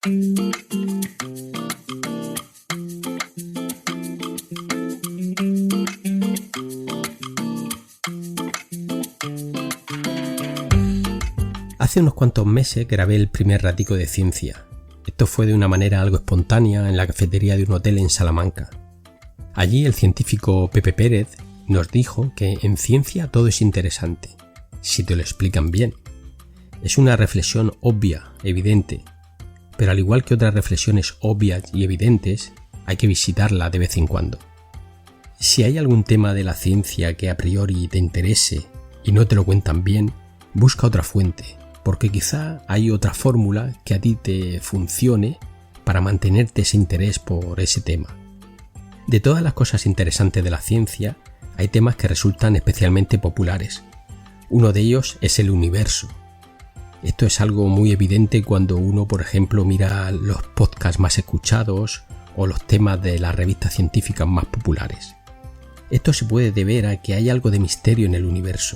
Hace unos cuantos meses grabé el primer ratico de ciencia. Esto fue de una manera algo espontánea en la cafetería de un hotel en Salamanca. Allí el científico Pepe Pérez nos dijo que en ciencia todo es interesante, si te lo explican bien. Es una reflexión obvia, evidente, pero al igual que otras reflexiones obvias y evidentes, hay que visitarla de vez en cuando. Si hay algún tema de la ciencia que a priori te interese y no te lo cuentan bien, busca otra fuente, porque quizá hay otra fórmula que a ti te funcione para mantenerte ese interés por ese tema. De todas las cosas interesantes de la ciencia, hay temas que resultan especialmente populares. Uno de ellos es el universo. Esto es algo muy evidente cuando uno, por ejemplo, mira los podcasts más escuchados o los temas de las revistas científicas más populares. Esto se puede deber a que hay algo de misterio en el universo.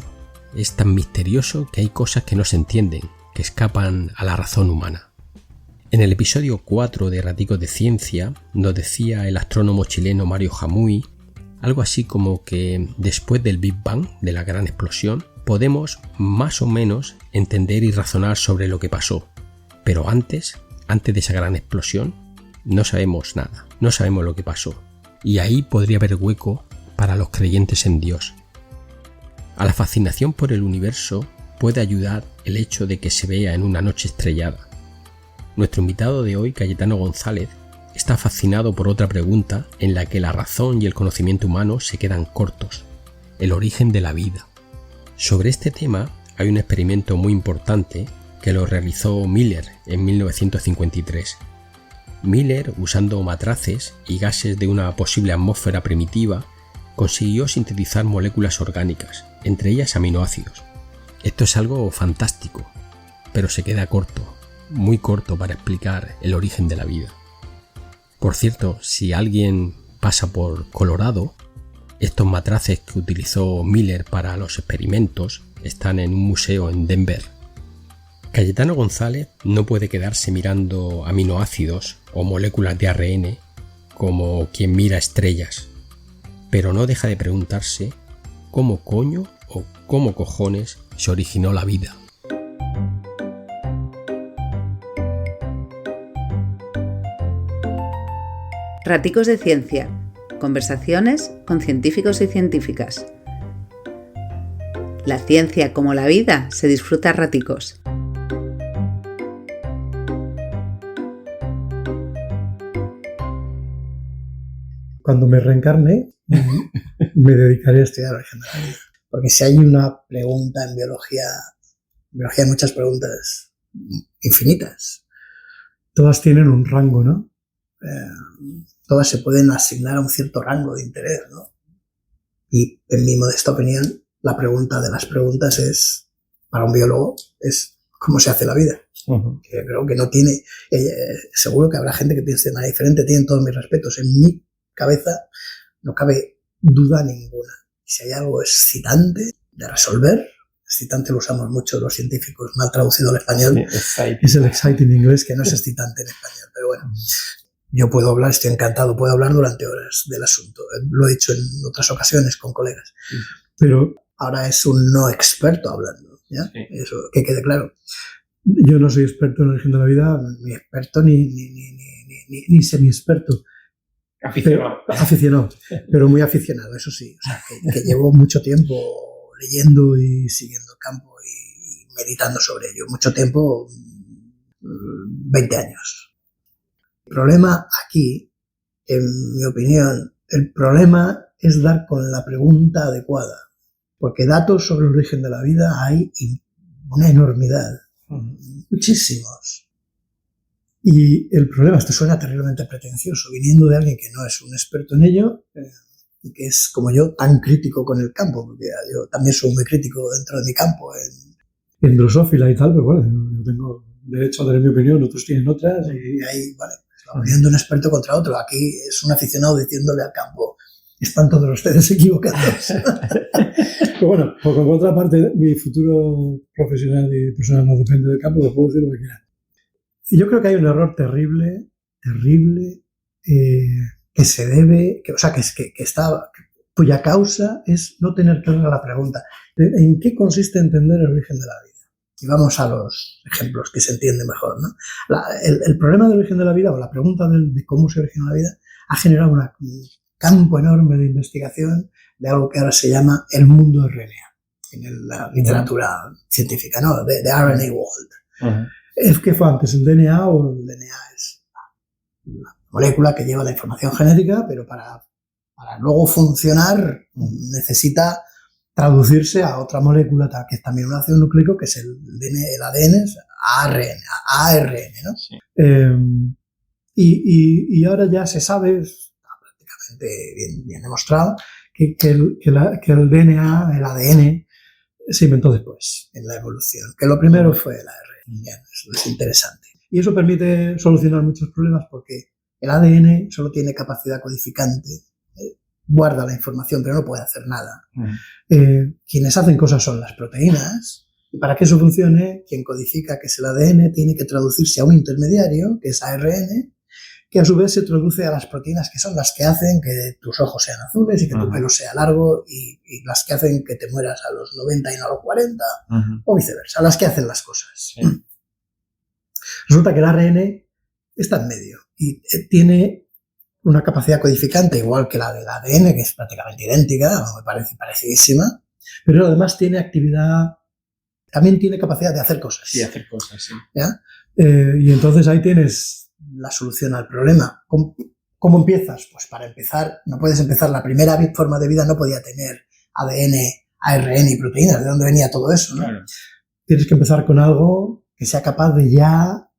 Es tan misterioso que hay cosas que no se entienden, que escapan a la razón humana. En el episodio 4 de Raticos de Ciencia nos decía el astrónomo chileno Mario Jamui algo así como que después del Big Bang, de la gran explosión, podemos más o menos entender y razonar sobre lo que pasó. Pero antes de esa gran explosión, no sabemos nada, no sabemos lo que pasó. Y ahí podría haber hueco para los creyentes en Dios. A la fascinación por el universo puede ayudar el hecho de que se vea en una noche estrellada. Nuestro invitado de hoy, Cayetano González, está fascinado por otra pregunta en la que la razón y el conocimiento humano se quedan cortos: el origen de la vida. Sobre este tema hay un experimento muy importante que lo realizó Miller en 1953. Miller, usando matraces y gases de una posible atmósfera primitiva, consiguió sintetizar moléculas orgánicas, entre ellas aminoácidos. Esto es algo fantástico, pero se queda corto, muy corto para explicar el origen de la vida. Por cierto, si alguien pasa por Colorado, estos matraces que utilizó Miller para los experimentos están en un museo en Denver. Cayetano González no puede quedarse mirando aminoácidos o moléculas de ARN como quien mira estrellas, pero no deja de preguntarse cómo coño o cómo cojones se originó la vida. Raticos de Ciencia. Conversaciones con científicos y científicas. La ciencia, como la vida, se disfruta a raticos. Cuando me reencarne, me dedicaré a estudiar el origen de la vida. Porque si hay una pregunta en biología hay muchas preguntas infinitas. Todas tienen un rango, ¿no? Todas se pueden asignar a un cierto rango de interés, ¿no? Y en mi modesta opinión, la pregunta de las preguntas es, para un biólogo, es ¿cómo se hace la vida? Uh-huh. Que creo que no tiene, seguro que habrá gente que piense de manera diferente, tienen todos mis respetos. En mi cabeza no cabe duda ninguna. Si hay algo excitante de resolver, excitante lo usamos mucho los científicos, mal traducido al español, es el exciting en inglés, que no es excitante en español, pero bueno. Yo puedo hablar, estoy encantado, puedo hablar durante horas del asunto. Lo he hecho en otras ocasiones con colegas. Pero ahora es un no experto hablando, ¿ya? Sí. Eso, que quede claro. Yo no soy experto en el origen de la vida, ni experto ni semi-experto. Aficionado, pero muy aficionado, eso sí. O sea, que llevo mucho tiempo leyendo y siguiendo el campo y meditando sobre ello. Mucho tiempo, 20 años. El problema aquí, en mi opinión, el problema es dar con la pregunta adecuada, porque datos sobre el origen de la vida hay una enormidad, muchísimos. Y el problema, esto suena terriblemente pretencioso, viniendo de alguien que no es un experto en ello, y que es, como yo, tan crítico con el campo, porque yo también soy muy crítico dentro de mi campo, en drosófila y tal, pero bueno, yo tengo derecho a tener mi opinión, otros tienen otras, y ahí, vale. Viendo un experto contra otro. Aquí es un aficionado diciéndole al campo: están todos ustedes equivocados. Pero bueno, por otra parte, mi futuro profesional y personal no depende del campo, lo puedo decir lo que quiera. Y yo creo que hay un error terrible, que se debe, cuya causa es no tener clara la pregunta. ¿En qué consiste entender el origen de la vida? Y vamos a los ejemplos que se entiende mejor, ¿no? El problema del origen de la vida, o la pregunta de cómo se origina la vida, ha generado un campo enorme de investigación de algo que ahora se llama el mundo RNA, en la literatura científica, ¿no? The RNA World. ¿Qué fue antes, el DNA o el DNA? Es la molécula que lleva la información genética, pero para luego funcionar necesita traducirse a otra molécula que es también un ácido nucleico, que es el ADN, es ARN, ¿no? Sí. Y ahora ya se sabe, está prácticamente bien demostrado, que el DNA, el ADN, se inventó después, en la evolución, que lo primero fue el ARN. Bien, eso es interesante. Y eso permite solucionar muchos problemas porque el ADN solo tiene capacidad codificante, guarda la información, pero no puede hacer nada. Quienes hacen cosas son las proteínas, y para que eso funcione, quien codifica, que es el ADN, tiene que traducirse a un intermediario, que es ARN, que a su vez se traduce a las proteínas, que son las que hacen que tus ojos sean azules y que tu pelo sea largo, y las que hacen que te mueras a los 90 y no a los 40, o viceversa, las que hacen las cosas. Sí. Resulta que el ARN está en medio y tiene una capacidad codificante igual que la del ADN, que es prácticamente idéntica, me parece parecidísima, pero además tiene actividad, también tiene capacidad de hacer cosas. Sí, hacer cosas, sí. ¿Ya? Y entonces ahí tienes la solución al problema. ¿Cómo empiezas? Pues para empezar, no puedes empezar, la primera forma de vida no podía tener ADN, ARN y proteínas, ¿de dónde venía todo eso? ¿No? Claro. Tienes que empezar con algo que sea capaz de ya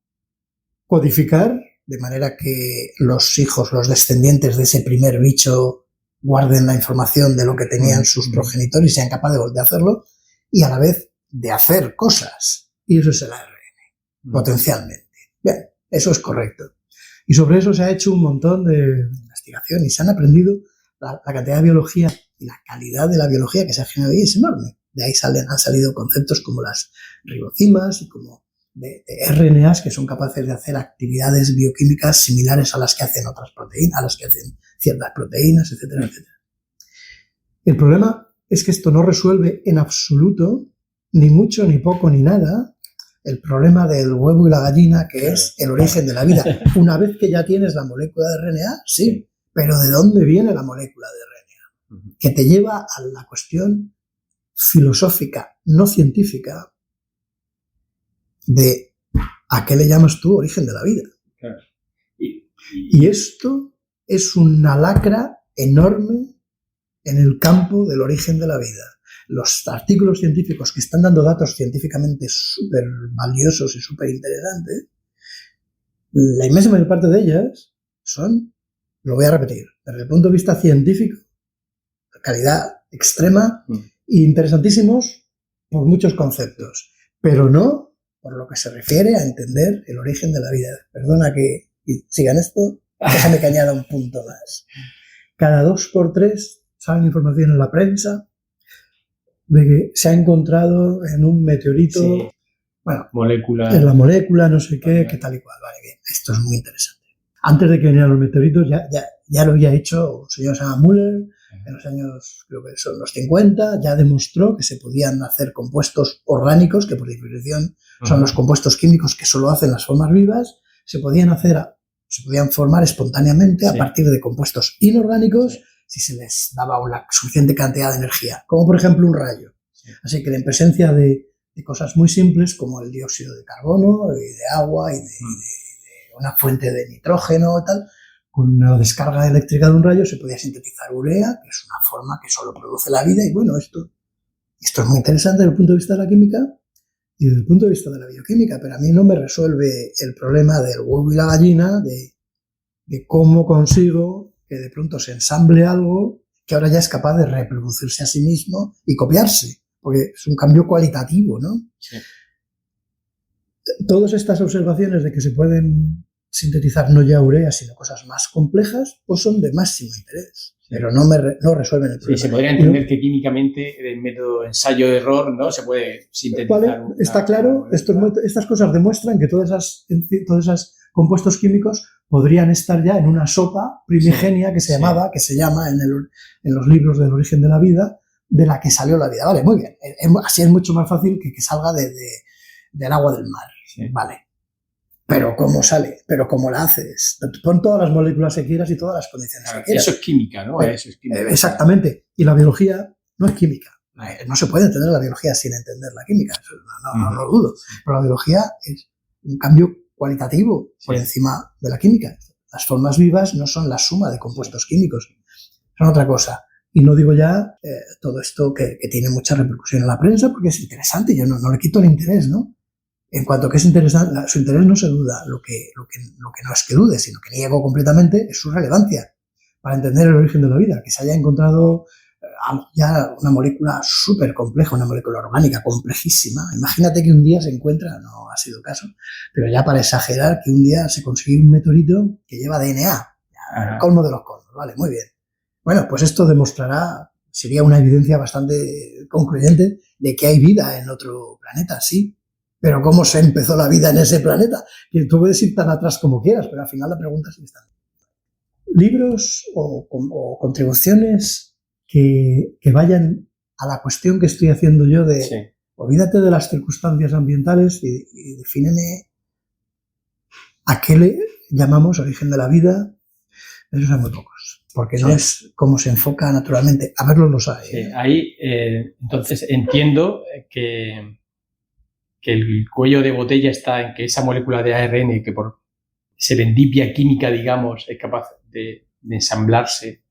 codificar, de manera que los hijos, los descendientes de ese primer bicho guarden la información de lo que tenían sus progenitores y sean capaces de hacerlo, y a la vez de hacer cosas. Y eso es el ARN, potencialmente. Bien, eso es correcto. Y sobre eso se ha hecho un montón de investigación y se han aprendido la cantidad de biología y la calidad de la biología que se ha generado ahí es enorme. De ahí han salido conceptos como las ribocimas y como de RNAs que son capaces de hacer actividades bioquímicas similares a las que hacen otras proteínas, a las que hacen ciertas proteínas, etcétera, etcétera. El problema es que esto no resuelve en absoluto, ni mucho, ni poco, ni nada, el problema del huevo y la gallina, que es el origen de la vida. Una vez que ya tienes la molécula de RNA, sí, pero ¿de dónde viene la molécula de RNA? Que te lleva a la cuestión filosófica, no científica, de ¿a qué le llamas tú origen de la vida? Claro. Y esto es una lacra enorme en el campo del origen de la vida. Los artículos científicos que están dando datos científicamente súper valiosos y súper interesantes, la inmensa mayor parte de ellas son, lo voy a repetir, desde el punto de vista científico, de calidad extrema e interesantísimos por muchos conceptos, pero no por lo que se refiere a entender el origen de la vida. Perdona que sigan esto, déjame que añada un punto más. Cada 2 por 3 sale información en la prensa de que se ha encontrado en un meteorito, sí, bueno, en la molécula, no sé qué, que tal y cual. Vale, bien, esto es muy interesante. Antes de que vinieran los meteoritos, ya lo había hecho un señor que se llama Müller, en los años, creo que son los 50, ya demostró que se podían hacer compuestos orgánicos, que por definición son los compuestos químicos que solo hacen las formas vivas, se podían formar espontáneamente a partir de compuestos inorgánicos si se les daba una suficiente cantidad de energía, como por ejemplo un rayo. Así que en presencia de cosas muy simples como el dióxido de carbono y de agua y de una fuente de nitrógeno y tal, con una descarga eléctrica de un rayo se podía sintetizar urea, que es una forma que solo produce la vida, y bueno, esto es muy interesante desde el punto de vista de la química y desde el punto de vista de la bioquímica, pero a mí no me resuelve el problema del huevo y la gallina, de cómo consigo que de pronto se ensamble algo que ahora ya es capaz de reproducirse a sí mismo y copiarse, porque es un cambio cualitativo, ¿no? Sí. Todas estas observaciones de que se sintetizar no ya urea, sino cosas más complejas, pues son de máximo interés. Pero no resuelven el problema. Sí, se podría entender que químicamente el método ensayo-error, ¿no? Se puede sintetizar. Vale, está claro. Estas cosas demuestran que todos esos compuestos químicos podrían estar ya en una sopa primigenia que se llama en los libros del origen de la vida, de la que salió la vida. Vale, muy bien. Así es mucho más fácil que salga del agua del mar. Sí. Vale. Pero ¿cómo sale? ¿Pero cómo la haces? Pon todas las moléculas que quieras y todas las condiciones que quieras. Eso es química, ¿no? Eso es química. Exactamente. Y la biología no es química. No se puede entender la biología sin entender la química. No lo dudo. Pero la biología es un cambio cualitativo por encima de la química. Las formas vivas no son la suma de compuestos químicos. Son otra cosa. Y no digo ya todo esto que tiene mucha repercusión en la prensa porque es interesante. Yo no le quito el interés, ¿no? En cuanto a que es interesante, su interés no se duda. Lo que no es que dude, sino que niego completamente, es su relevancia para entender el origen de la vida. Que se haya encontrado ya una molécula súper compleja, una molécula orgánica complejísima. Imagínate que un día se encuentra, no ha sido caso, pero ya para exagerar, que un día se consigue un meteorito que lleva DNA. El colmo de los colmos, vale, muy bien. Bueno, pues esto demostrará, sería una evidencia bastante concluyente de que hay vida en otro planeta, sí. Pero ¿cómo se empezó la vida en ese planeta? Que tú puedes ir tan atrás como quieras, pero al final la pregunta es esta. Libros o contribuciones que vayan a la cuestión que estoy haciendo yo de olvídate de las circunstancias ambientales y defíneme a qué le llamamos origen de la vida. Esos son muy pocos, porque no es cómo se enfoca naturalmente. A verlos los hay. Sí, ahí, entonces entiendo que el cuello de botella está en que esa molécula de ARN que por serendipia química, digamos, es capaz de ensamblarse,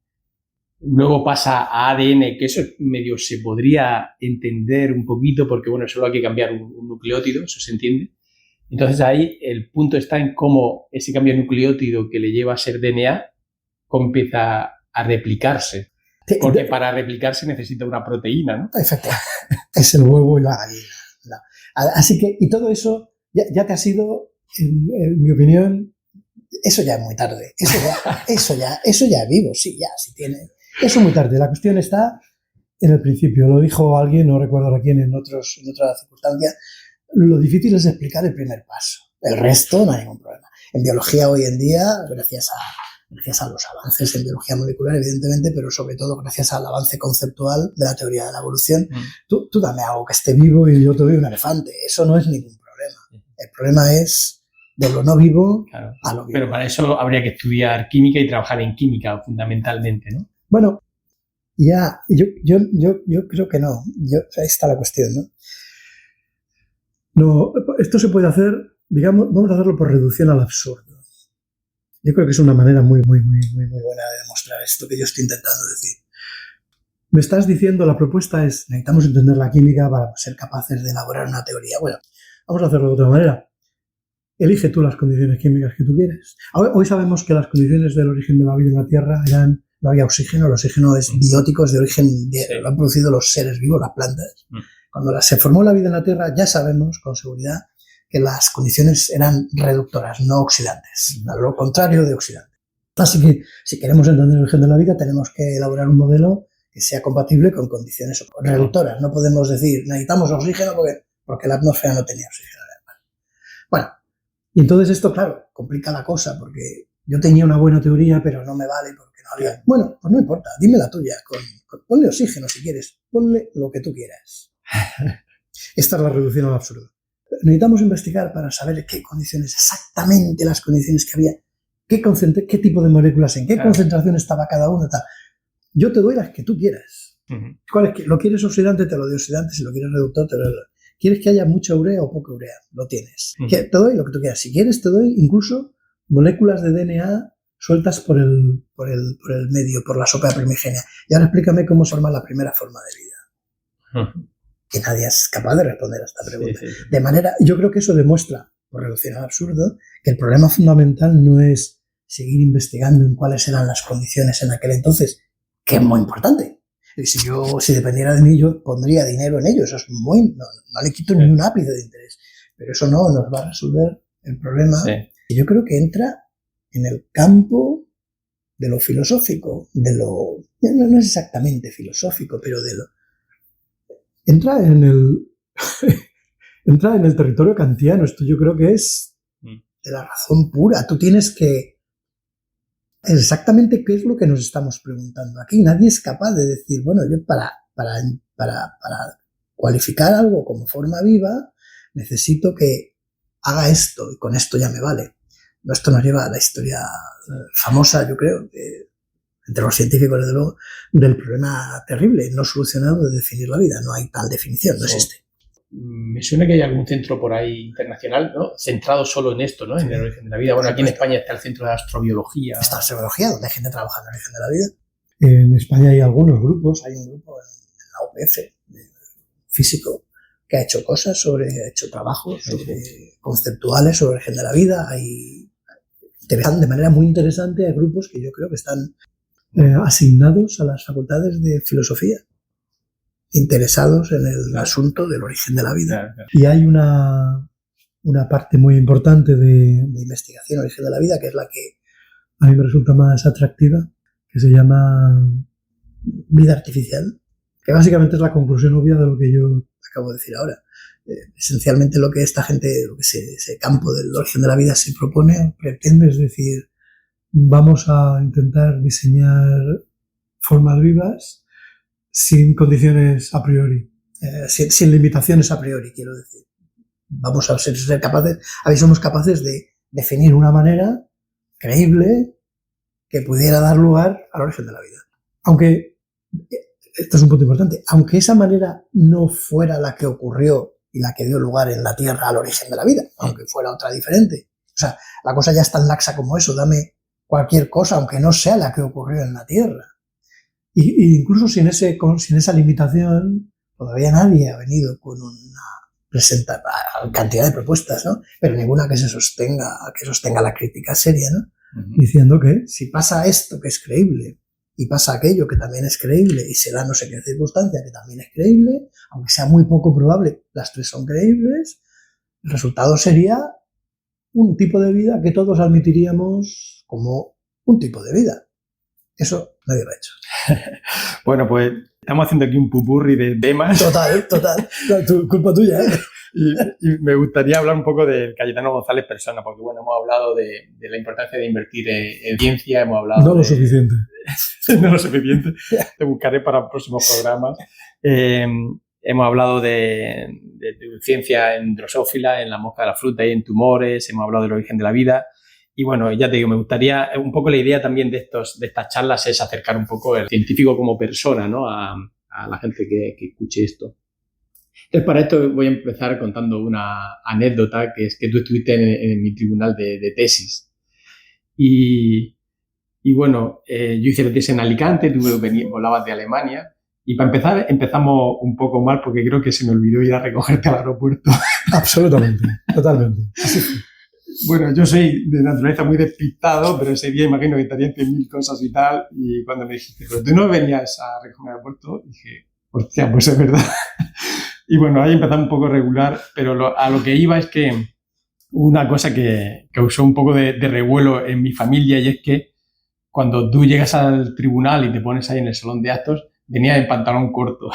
luego pasa a ADN, que eso medio se podría entender un poquito porque, bueno, solo hay que cambiar un nucleótido, eso se entiende. Entonces ahí el punto está en cómo ese cambio de nucleótido que le lleva a ser DNA cómo empieza a replicarse. Porque para replicarse necesita una proteína, ¿no? Efectivamente. Es el huevo y la gallina. Así que, y todo eso ya te ha sido, en mi opinión, eso ya es muy tarde. Eso ya vivo, sí tiene. Eso es muy tarde. La cuestión está en el principio. Lo dijo alguien, no recuerdo a quién, en otra circunstancia. Lo difícil es explicar el primer paso. El resto no hay ningún problema. En biología hoy en día, gracias a los avances en biología molecular, evidentemente, pero sobre todo gracias al avance conceptual de la teoría de la evolución, tú dame algo que esté vivo y yo te doy un elefante. Eso no es ningún problema. El problema es de lo no vivo a lo vivo. Pero para eso habría que estudiar química y trabajar en química, fundamentalmente, ¿no? Bueno, ya, yo creo que no. Ahí está la cuestión, ¿no? No, esto se puede hacer, digamos, vamos a hacerlo por reducción al absurdo. Yo creo que es una manera muy buena de demostrar esto que yo estoy intentando decir. Me estás diciendo, la propuesta es, necesitamos entender la química para ser capaces de elaborar una teoría. Bueno, vamos a hacerlo de otra manera. Elige tú las condiciones químicas que tú quieres. Hoy sabemos que las condiciones del origen de la vida en la Tierra no había oxígeno. El oxígeno es biótico, es de origen, lo han producido los seres vivos, las plantas. Cuando se formó la vida en la Tierra, ya sabemos con seguridad que las condiciones eran reductoras, no oxidantes, a lo contrario de oxidantes. Así que, si queremos entender el origen de la vida, tenemos que elaborar un modelo que sea compatible con condiciones reductoras. No podemos decir, necesitamos oxígeno porque la atmósfera no tenía oxígeno. Bueno, y entonces esto, claro, complica la cosa, porque yo tenía una buena teoría, pero no me vale porque no había... Bueno, pues no importa, dime la tuya, ponle oxígeno si quieres, ponle lo que tú quieras. Esta es la reducción al absurdo. Necesitamos investigar para saber qué condiciones, exactamente las condiciones que había, qué tipo de moléculas, en qué concentración estaba cada una, tal. Yo te doy las que tú quieras. ¿Cuál es? ¿Lo quieres oxidante? Te lo doy oxidante. Si lo quieres reductor, te lo doy. ¿Quieres que haya mucha urea o poca urea? Lo tienes. Te doy lo que tú quieras. Si quieres, te doy incluso moléculas de DNA sueltas por el medio, por la sopa primigenia. Y ahora explícame cómo se forma la primera forma de vida. Que nadie es capaz de responder a esta pregunta. Sí. De manera, yo creo que eso demuestra, por reducción al absurdo, que el problema fundamental no es seguir investigando en cuáles eran las condiciones en aquel entonces, que es muy importante. Si dependiera de mí, yo pondría dinero en ello. Eso es no le quito ni un ápice de interés. Pero eso no nos va a resolver el problema Y yo creo que entra en el campo de lo filosófico, no es exactamente filosófico, pero entra en el territorio kantiano. Esto yo creo que es de la razón pura. Tú tienes que exactamente qué es lo que nos estamos preguntando aquí. Nadie es capaz de decir, bueno, yo para cualificar algo como forma viva necesito que haga esto y con esto ya me vale. Esto nos lleva a la historia famosa, yo creo, entre los científicos, desde luego, del problema terrible no solucionado de definir la vida. No hay tal definición, no existe. Me suena que hay algún centro por ahí internacional, ¿no?, centrado solo en esto, ¿no?, en el origen de la vida. Bueno, aquí en España está el Centro de Astrobiología. Está Astrobiología, donde hay gente trabajando en el origen de la vida. En España hay algunos grupos, hay un grupo en la UPF, físico, que ha hecho cosas ha hecho trabajos conceptuales sobre el origen de la vida. De manera muy interesante, hay grupos que yo creo que están asignados a las facultades de filosofía, interesados en el asunto del origen de la vida. Claro. Y hay una parte muy importante de investigación del origen de la vida, que es la que a mí me resulta más atractiva, que se llama vida artificial, que básicamente es la conclusión obvia de lo que yo acabo de decir ahora. Esencialmente lo que esta gente, ese campo del origen de la vida se propone, pretende, es decir, vamos a intentar diseñar formas vivas sin condiciones a priori, sin limitaciones a priori, quiero decir. Vamos a ser capaces, a ver si somos capaces de definir una manera creíble que pudiera dar lugar al origen de la vida. Aunque, esto es un punto importante, aunque esa manera no fuera la que ocurrió y la que dio lugar en la Tierra al origen de la vida, aunque fuera otra diferente. O sea, la cosa ya es tan laxa como eso, dame cualquier cosa, aunque no sea la que ocurrió en la Tierra. Y incluso sin esa limitación, todavía nadie ha venido con una cantidad de propuestas, ¿no?, pero ninguna que sostenga la crítica seria, ¿no? Uh-huh. Diciendo que si pasa esto que es creíble y pasa aquello que también es creíble y se da no sé qué circunstancia que también es creíble, aunque sea muy poco probable, las tres son creíbles, el resultado sería un tipo de vida que todos admitiríamos como un tipo de vida. Eso nadie lo ha hecho. Bueno, pues estamos haciendo aquí un pupurri de temas. Total. No, culpa tuya, ¿eh? Y me gustaría hablar un poco de Cayetano González persona, porque bueno, hemos hablado de la importancia de invertir en ciencia, hemos hablado no lo suficiente. No lo suficiente, te buscaré para próximos programas. Hemos hablado de ciencia en drosófila, en la mosca de la fruta y en tumores, hemos hablado del origen de la vida. Y bueno, ya te digo, me gustaría, un poco la idea también de estas charlas es acercar un poco el científico como persona, ¿no?, a la gente que escuche esto. Entonces, para esto voy a empezar contando una anécdota, que es que tú estuviste en mi tribunal de tesis. Y bueno, yo hice la tesis en Alicante, tú volabas de Alemania. Y para empezar, empezamos un poco mal porque creo que se me olvidó ir a recogerte al aeropuerto. Absolutamente, totalmente. Bueno, yo soy de naturaleza muy despistado, pero ese día imagino que estaría 100.000 cosas y tal. Y cuando me dijiste, pero tú no venías a recogerme al aeropuerto, dije, hostia, pues es verdad. Y bueno, ahí empezamos un poco regular, pero a lo que iba es que una cosa que causó un poco de revuelo en mi familia, y es que cuando tú llegas al tribunal y te pones ahí en el salón de actos, venía en pantalón corto.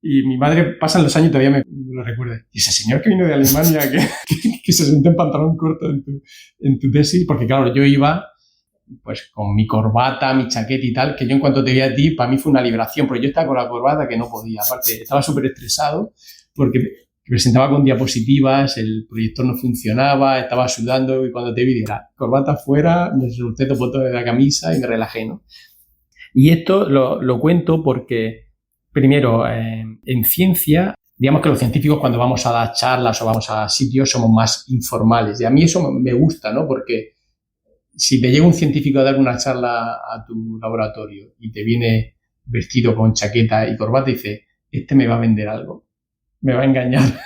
Y mi madre, pasan los años y todavía me lo recuerda. Y ese señor que vino de Alemania, que se sentó en pantalón corto en tu tesis, porque claro, yo iba pues con mi corbata, mi chaqueta y tal, que yo en cuanto te vi a ti, para mí fue una liberación, porque yo estaba con la corbata que no podía. Aparte, estaba súper estresado porque presentaba con diapositivas, el proyector no funcionaba, estaba sudando y cuando te vi, dije, corbata fuera, me solté los botones de la camisa y me relajé, ¿no? Y esto lo cuento porque, primero, en ciencia, digamos que los científicos cuando vamos a dar charlas o vamos a sitios somos más informales. Y a mí eso me gusta, ¿no? Porque si te llega un científico a dar una charla a tu laboratorio y te viene vestido con chaqueta y corbata y dice, este me va a vender algo, me va a engañar.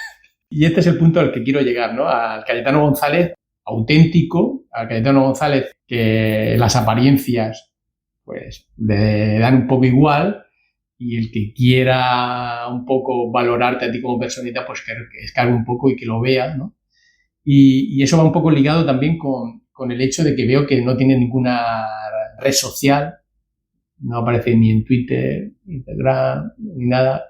Y este es el punto al que quiero llegar, ¿no? Al Cayetano González auténtico, al Cayetano González que las apariencias pues le dan un poco igual, y el que quiera un poco valorarte a ti como personita, pues que escarbe un poco y que lo vea, ¿no? Y eso va un poco ligado también con el hecho de que veo que no tiene ninguna red social, no aparece ni en Twitter, Instagram, ni nada,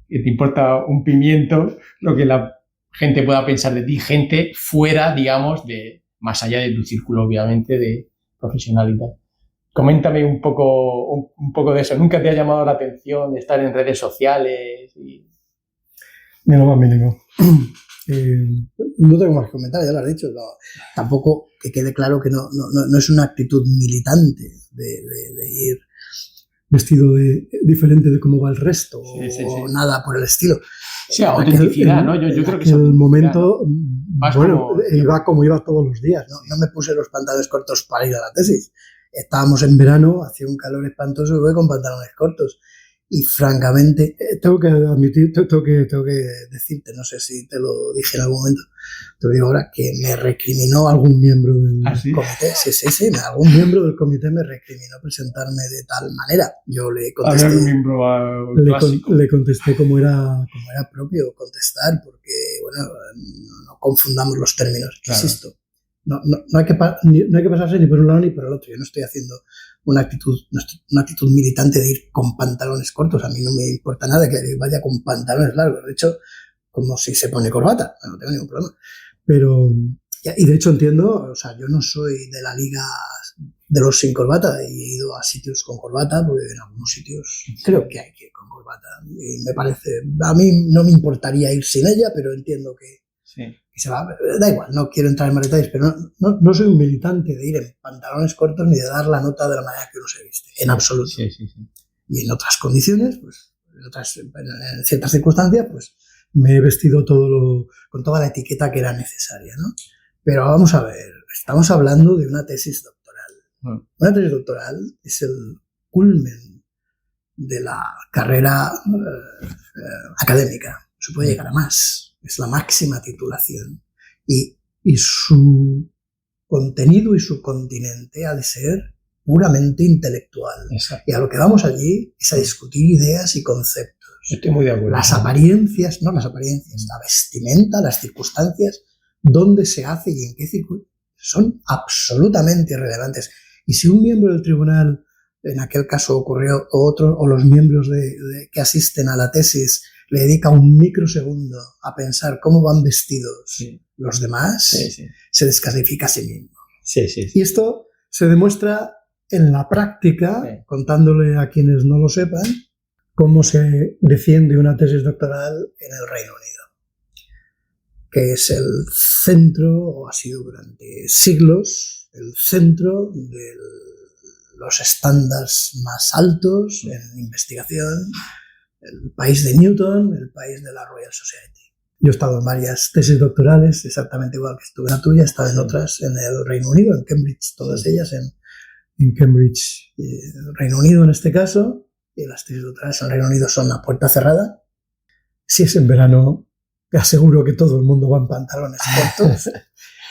que te importa un pimiento lo que la gente pueda pensar de ti, gente fuera, digamos, más allá de tu círculo, obviamente, de profesionalidad. Coméntame un poco de eso. ¿Nunca te ha llamado la atención de estar en redes sociales? Ni lo más mínimo. No tengo más que comentar, ya lo has dicho. No, tampoco que quede claro que no es una actitud militante de ir vestido diferente de cómo va el resto o nada por el estilo. Sí, autenticidad, ¿no? Yo creo que en el momento, bueno, iba como iba todos los días, ¿no? No me puse los pantalones cortos para ir a la tesis. Estábamos en verano, hacía un calor espantoso y voy con pantalones cortos. Y francamente, tengo que admitir, tengo que decirte, no sé si te lo dije en algún momento, te lo digo ahora, que me recriminó algún miembro del comité. Sí, algún miembro del comité me recriminó presentarme de tal manera. Yo le contesté, le contesté como era propio contestar, porque, bueno, no confundamos los términos, claro. Insisto. No hay que pasarse ni por un lado ni por el otro. Yo no estoy haciendo una actitud militante de ir con pantalones cortos. A mí no me importa nada que vaya con pantalones largos. De hecho, como si se pone corbata, no tengo ningún problema. Pero, y de hecho entiendo, o sea, yo no soy de la liga de los sin corbata. He ido a sitios con corbata, porque en algunos sitios creo que hay que ir con corbata. Y me parece, a mí no me importaría ir sin ella, pero entiendo que se va, da igual, no quiero entrar en más detalles, pero no soy un militante de ir en pantalones cortos ni de dar la nota de la manera que uno se viste, en absoluto. Sí. Y en otras condiciones, pues, en ciertas circunstancias, pues me he vestido con toda la etiqueta que era necesaria, ¿no? Pero vamos a ver, estamos hablando de una tesis doctoral. Una tesis doctoral es el culmen de la carrera académica, no se puede llegar a más. Es la máxima titulación y su contenido y su continente ha de ser puramente intelectual. Exacto. Y a lo que vamos allí es a discutir ideas y conceptos. Estoy muy de acuerdo. La vestimenta, las circunstancias, dónde se hace y en qué circunstancias, son absolutamente irrelevantes. Y si un miembro del tribunal, en aquel caso ocurrió, o los miembros que asisten a la tesis, le dedica un microsegundo a pensar cómo van vestidos los demás, se descalifica a sí mismo. Y esto se demuestra en la práctica, contándole a quienes no lo sepan, cómo se defiende una tesis doctoral en el Reino Unido, que es el centro, o ha sido durante siglos, el centro de los estándares más altos en investigación, el país de Newton, el país de la Royal Society. Yo he estado en varias tesis doctorales, exactamente igual que estuve en la tuya, he estado en otras en el Reino Unido, en Cambridge, todas ellas en Cambridge, Reino Unido en este caso, y las tesis doctorales en el Reino Unido son a puerta cerrada. Si es en verano, te aseguro que todo el mundo va en pantalones cortos.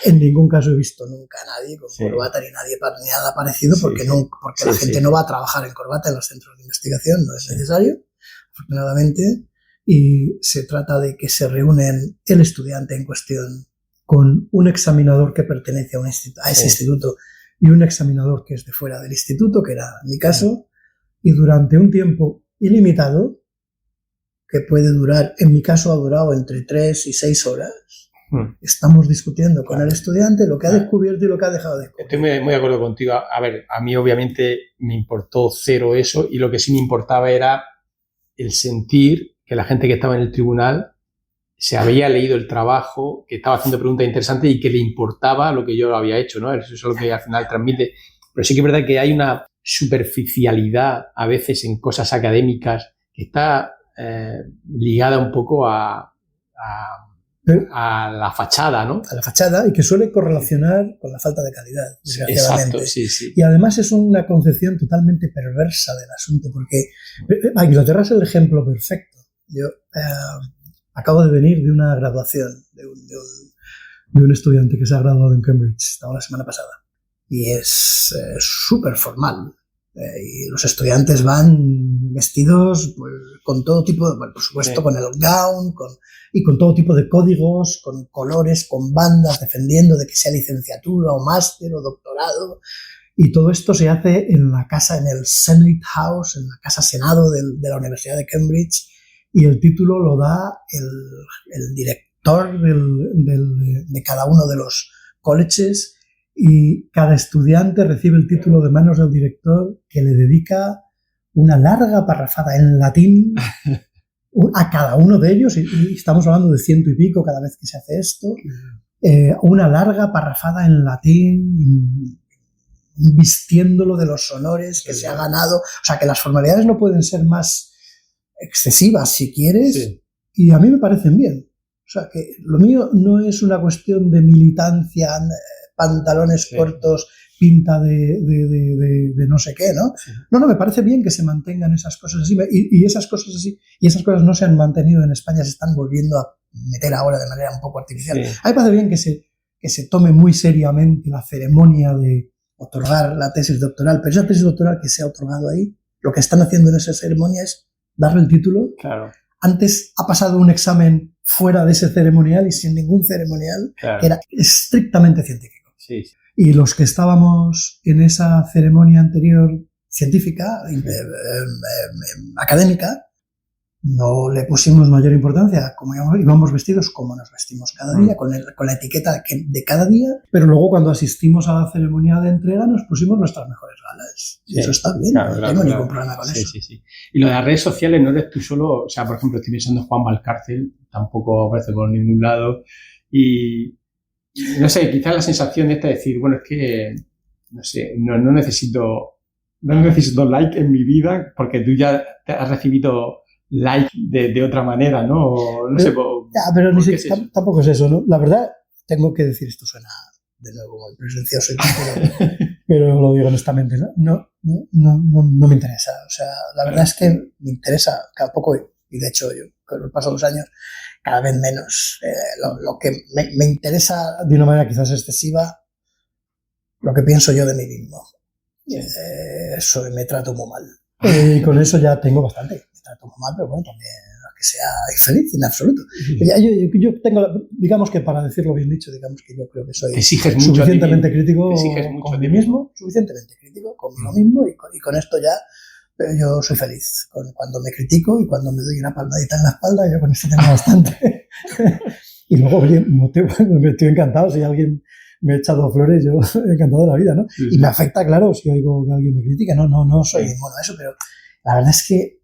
En ningún caso he visto nunca a nadie con corbata ni nada parecido, porque la gente no va a trabajar en corbata en los centros de investigación, no es necesario. Afortunadamente, y se trata de que se reúnen el estudiante en cuestión con un examinador que pertenece a ese instituto y un examinador que es de fuera del instituto, que era mi caso, y durante un tiempo ilimitado, que puede durar, en mi caso ha durado entre 3 y 6 horas, estamos discutiendo con el estudiante lo que ha descubierto y lo que ha dejado de descubrir. Estoy muy de acuerdo contigo. A ver, a mí obviamente me importó cero eso, y lo que sí me importaba era el sentir que la gente que estaba en el tribunal se había leído el trabajo, que estaba haciendo preguntas interesantes y que le importaba lo que yo había hecho, ¿no? Eso es lo que al final transmite. Pero sí que es verdad que hay una superficialidad a veces en cosas académicas que está ligada un poco a la fachada, ¿no? A la fachada, y que suele correlacionar con la falta de calidad, desgraciadamente. Exacto, sí. Y además es una concepción totalmente perversa del asunto, porque Inglaterra es el ejemplo perfecto. Yo acabo de venir de una graduación de un estudiante que se ha graduado en Cambridge, estaba la semana pasada, y es súper formal. Y los estudiantes van vestidos pues, con todo tipo, bueno, por supuesto, con el gown, y con todo tipo de códigos, con colores, con bandas, defendiendo de que sea licenciatura o máster o doctorado. Y todo esto se hace en la casa, en el Senate House, en la casa Senado de la Universidad de Cambridge, y el título lo da el director de cada uno de los colleges, y cada estudiante recibe el título de manos del director, que le dedica una larga parrafada en latín a cada uno de ellos, y estamos hablando de 100 y pico cada vez que se hace esto, una larga parrafada en latín, vistiéndolo de los honores que se ha ganado. O sea, que las formalidades no pueden ser más excesivas, si quieres, y a mí me parecen bien. O sea, que lo mío no es una cuestión de militancia, pantalones cortos, pinta de no sé qué, ¿no? Sí. No, me parece bien que se mantengan esas cosas así, y esas cosas así, y esas cosas no se han mantenido en España, se están volviendo a meter ahora de manera un poco artificial. Sí. A mí me parece bien que se tome muy seriamente la ceremonia de otorgar la tesis doctoral, pero esa tesis doctoral que se ha otorgado ahí, lo que están haciendo en esa ceremonia es darle el título. Claro. Antes ha pasado un examen fuera de ese ceremonial y sin ningún ceremonial, que era estrictamente científico. Sí. Y los que estábamos en esa ceremonia anterior científica, académica, no le pusimos mayor importancia, como íbamos vestidos como nos vestimos cada día, con la etiqueta de cada día, pero luego cuando asistimos a la ceremonia de entrega nos pusimos nuestras mejores galas. Y eso está bien, no tengo ningún problema con eso. Sí. Y lo de las redes sociales no eres tú solo, o sea, por ejemplo, estoy pensando en Juan Valcárcel, tampoco aparece por ningún lado, y no sé, quizás la sensación esta de decir, bueno, es que, no sé, no necesito like en mi vida porque tú ya te has recibido like de otra manera, ¿no? O, no sé, pero tampoco es eso, ¿no? La verdad, tengo que decir, esto suena de nuevo muy presencioso, pero lo digo honestamente, no me interesa. O sea, la verdad es que me interesa cada poco, y de hecho yo, con el paso de los años, cada vez menos. Lo que me interesa de una manera quizás excesiva, lo que pienso yo de mí mismo. Eso me trato muy mal. Y con eso ya tengo bastante. Me trato muy mal, pero bueno, también no es que sea infeliz en absoluto. Yo tengo, digamos que para decirlo bien dicho, digamos que yo creo que soy suficientemente crítico con mí mismo, suficientemente crítico conmigo mismo, y con esto ya yo soy feliz cuando me critico y cuando me doy una palmadita en la espalda. Yo con esto tengo bastante. Y luego, oye, me estoy encantado si alguien me ha echado flores, yo encantado de la vida, ¿no? Sí. Y me afecta, claro, si oigo que alguien me critica. No soy inmuno a eso, pero la verdad es que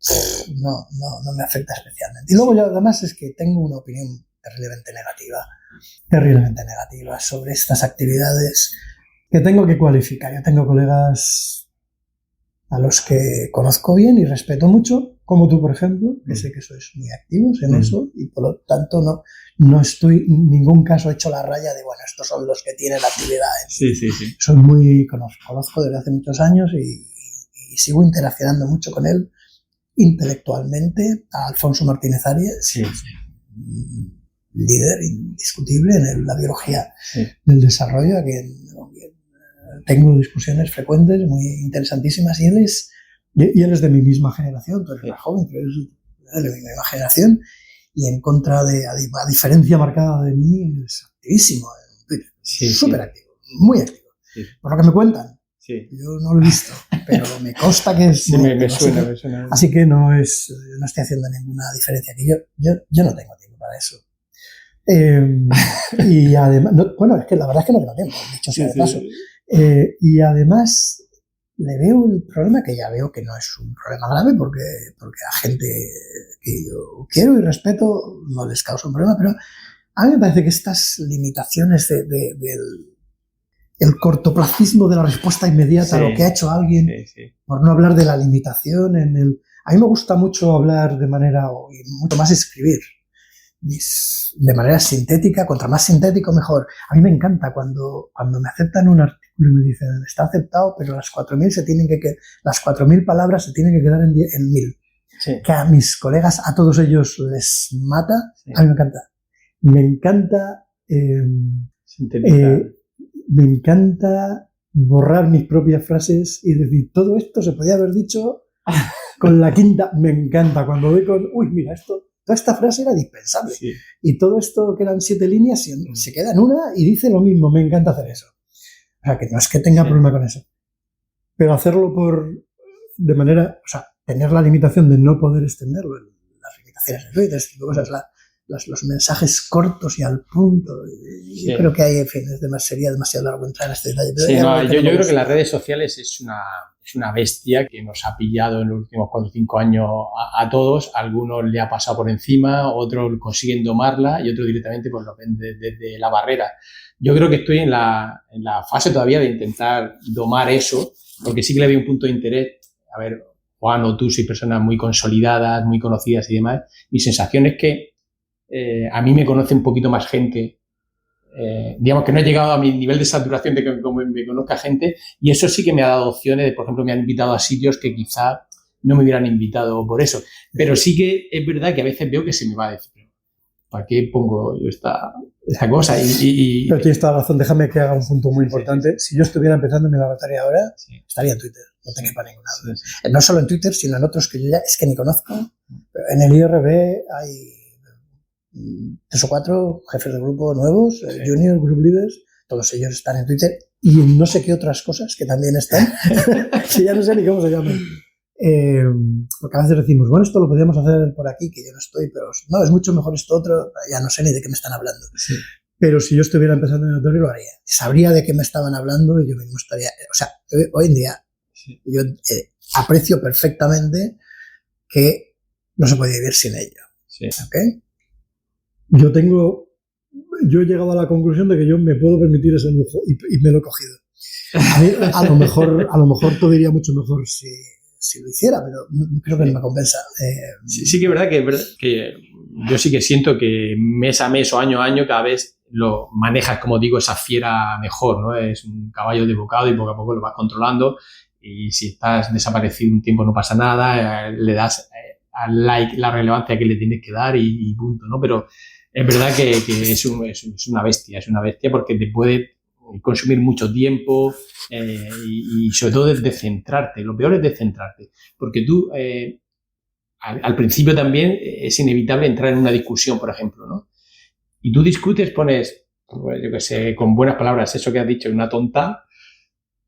no me afecta especialmente. Y luego yo además es que tengo una opinión terriblemente negativa sobre estas actividades que tengo que cualificar. Yo tengo colegas a los que conozco bien y respeto mucho, como tú, por ejemplo, que sé que sois muy activos en eso, y por lo tanto no estoy en ningún caso hecho la raya de, bueno, estos son los que tienen actividades. Sí. Soy muy conozco desde hace muchos años y sigo interaccionando mucho con él intelectualmente, a Alfonso Martínez Arias, líder indiscutible en la biología del desarrollo, a quien tengo discusiones frecuentes, muy interesantísimas, y él es de mi misma generación. Tú eres más joven, pero es de mi misma generación, y en contra a diferencia marcada de mí, es activísimo en Twitter, súper activo, muy activo. Por lo que me cuentan, yo no lo he visto, pero me consta que es... me suena. Así que no estoy haciendo ninguna diferencia, que yo no tengo tiempo para eso. Y además, es que la verdad es que no tengo tiempo, dicho sea de paso. Y además le veo el problema, que ya veo que no es un problema grave, porque a gente que yo quiero y respeto no les causa un problema, pero a mí me parece que estas limitaciones el cortoplacismo de la respuesta inmediata a lo que ha hecho alguien, por no hablar de la limitación a mí me gusta mucho hablar de manera, y mucho más escribir de manera sintética, contra más sintético mejor. A mí me encanta cuando me aceptan un artículo y me dicen, está aceptado, pero las 4.000 palabras se tienen que quedar en 1.000. Que a mis colegas, a todos ellos les mata. A mí me encanta. Me encanta borrar mis propias frases y decir, todo esto se podía haber dicho con la quinta. Me encanta cuando doy con, uy, mira, toda esta frase era dispensable. Sí. Y todo esto que eran 7 líneas se queda en una y dice lo mismo. Me encanta hacer eso. O sea, que no es que tenga problema con eso. Pero hacerlo de manera, o sea, tener la limitación de no poder extenderlo, las limitaciones de Twitter, este tipo de cosas, los mensajes cortos y al punto. Sí. Yo creo que hay, en fin, sería demasiado largo entrar en este detalle. Pero sí, no, yo creo que las redes sociales es una bestia que nos ha pillado en los últimos 4 o 5 años a todos. A algunos le ha pasado por encima, otros consiguen domarla y otros directamente pues lo ven desde la barrera. Yo creo que estoy en la fase todavía de intentar domar eso, porque sí que le veo un punto de interés. A ver, Juan o tú sois personas muy consolidadas, muy conocidas y demás. Mi sensación es que a mí me conoce un poquito más gente. Digamos que no he llegado a mi nivel de saturación de que me conozca gente, y eso sí que me ha dado opciones. Por ejemplo, me han invitado a sitios que quizá no me hubieran invitado por eso. Pero sí que es verdad que a veces veo que se me va a decir, ¿para qué pongo yo esta cosa? Pero tienes toda la razón. Déjame que haga un punto muy importante. Sí. Si yo estuviera empezando mi laboratorio ahora, sí, estaría en Twitter. No te quepa ningún lado. Sí. No solo en Twitter, sino en otros que yo ya es que ni conozco. En el IRB hay 3 o 4 jefes de grupo nuevos, sí, junior, group leaders, todos ellos están en Twitter y en no sé qué otras cosas que también están, que ya no sé ni cómo se llaman. Porque a veces decimos, bueno, esto lo podríamos hacer por aquí, que yo no estoy, pero no, es mucho mejor esto otro, ya no sé ni de qué me están hablando. Sí. Pero si yo estuviera empezando en el laboratorio lo haría. Sabría de qué me estaban hablando y yo mismo estaría... O sea, hoy en día sí, yo aprecio perfectamente que no se puede vivir sin ello. Sí. ¿Okay? Yo he llegado a la conclusión de que yo me puedo permitir ese lujo y me lo he cogido. A lo mejor todo iría mucho mejor si lo hiciera, pero creo que no me compensa. Sí que es verdad que yo sí que siento que mes a mes o año a año cada vez lo manejas, como digo, esa fiera mejor, ¿no? Es un caballo de bocado y poco a poco lo vas controlando, y si estás desaparecido un tiempo no pasa nada, le das al like la relevancia que le tienes que dar y punto, ¿no? Pero es verdad que es una bestia porque te puede consumir mucho tiempo y sobre todo descentrarte. Lo peor es descentrarte, porque tú al principio también es inevitable entrar en una discusión, por ejemplo, ¿no? Y tú discutes, pones, pues, yo qué sé, con buenas palabras, eso que has dicho, una tonta,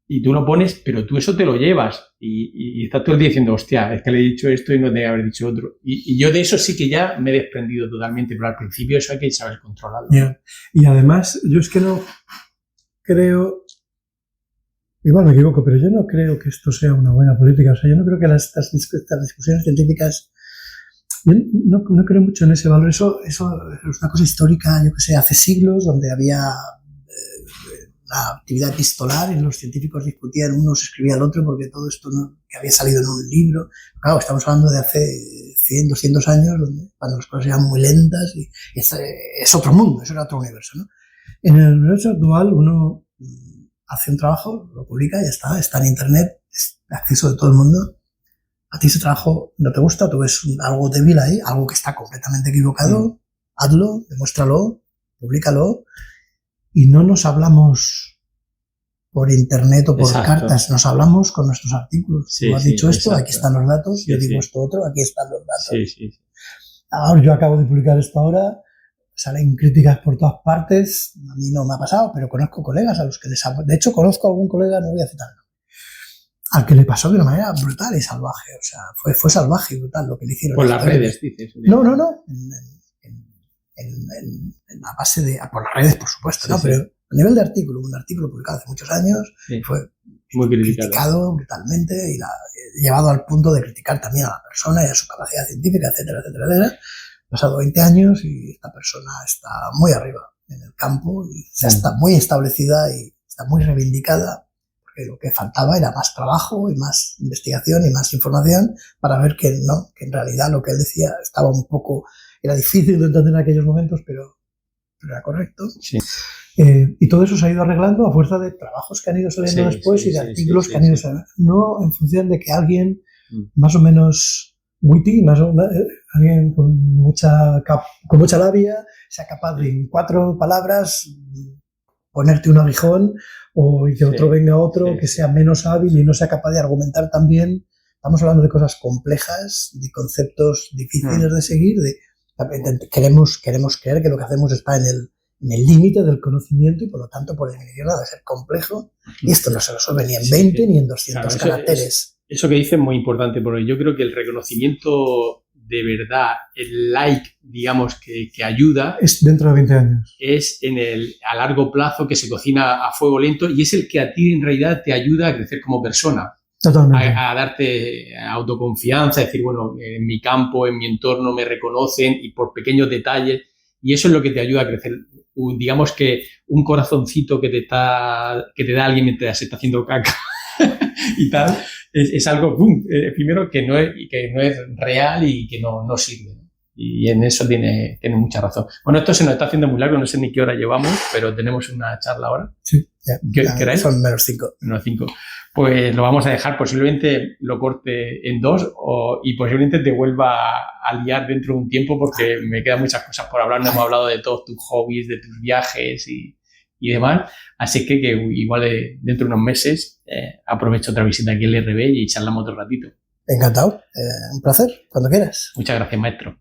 y tú lo pones, pero tú eso te lo llevas y estás todo el día diciendo, hostia, es que le he dicho esto y no tenía que haber dicho otro. Y yo de eso sí que ya me he desprendido totalmente, pero al principio eso hay que saber controlarlo. Yeah. Y además, yo es que no creo, igual me equivoco, pero yo no creo que esto sea una buena política. O sea, yo no creo que estas discusiones científicas, yo no creo mucho en ese valor. Eso es una cosa histórica, yo que sé, hace siglos, donde había la actividad epistolar y los científicos discutían, uno se escribía al otro porque todo esto que había salido en un libro. Claro, estamos hablando de hace 100, 200 años, cuando las cosas eran muy lentas y es otro mundo, eso era otro universo, ¿no? En el universo actual uno hace un trabajo, lo publica y ya está en internet, es de acceso de todo el mundo. A ti ese trabajo no te gusta, tú ves algo débil ahí, algo que está completamente equivocado, hazlo, demuéstralo, públicalo. Y no nos hablamos por internet o por cartas, nos hablamos con nuestros artículos. Sí, tú has dicho esto, aquí están los datos, yo digo esto otro, aquí están los datos. Sí. Ahora yo acabo de publicar esto ahora, salen críticas por todas partes, a mí no me ha pasado, pero conozco colegas a los que de hecho conozco a algún colega, no voy a citarlo, al que le pasó de una manera brutal y salvaje, o sea, fue salvaje y brutal lo que le hicieron. Por las redes, dices. No. En la base de... Por las redes, por supuesto, ¿no? Pero a nivel de artículo, un artículo publicado hace muchos años, fue muy criticado brutalmente y llevado al punto de criticar también a la persona y a su capacidad científica, etcétera, etcétera, etcétera. Han pasado 20 años y esta persona está muy arriba en el campo y está muy establecida y está muy reivindicada, porque lo que faltaba era más trabajo y más investigación y más información para ver que en realidad lo que él decía estaba un poco... Era difícil de entender en aquellos momentos, pero era correcto. Sí. Y todo eso se ha ido arreglando a fuerza de trabajos que han ido saliendo después y de artículos que han ido saliendo. No en función de que alguien más o menos witty, alguien con mucha labia, sea capaz de en 4 palabras ponerte un aguijón o y que otro venga otro que sea menos hábil y no sea capaz de argumentar tan bien. Estamos hablando de cosas complejas, de conceptos difíciles de seguir. Queremos creer que lo que hacemos está en el límite del conocimiento y por lo tanto por definición ha de ser complejo. Y esto no se resuelve ni en 20 ni en 200 caracteres. Eso que dices es muy importante, porque yo creo que el reconocimiento de verdad, el like, digamos, que ayuda... Es dentro de 20 años. Es a largo plazo, que se cocina a fuego lento y es el que a ti en realidad te ayuda a crecer como persona. Totalmente. A darte autoconfianza, a decir, bueno, en mi campo, en mi entorno me reconocen y por pequeños detalles, y eso es lo que te ayuda a crecer. Digamos que un corazoncito que te da alguien mientras se está haciendo caca y tal, es algo, primero que no es real y que no sirve. Y en eso tiene mucha razón. Bueno, esto se nos está haciendo muy largo, no sé ni qué hora llevamos, pero tenemos una charla ahora. Sí, ¿Qué hora es? Son -5. -5. Pues lo vamos a dejar, posiblemente lo corte en 2 y posiblemente te vuelva a liar dentro de un tiempo porque me quedan muchas cosas por hablar. No hemos hablado de todos tus hobbies, de tus viajes y demás. Así que igual dentro de unos meses aprovecho otra visita aquí al IRB y charlamos otro ratito. Encantado. Un placer, cuando quieras. Muchas gracias, maestro.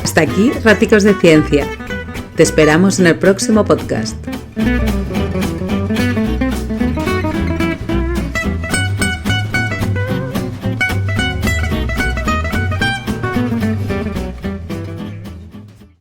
Hasta aquí Raticos de Ciencia. Te esperamos en el próximo podcast.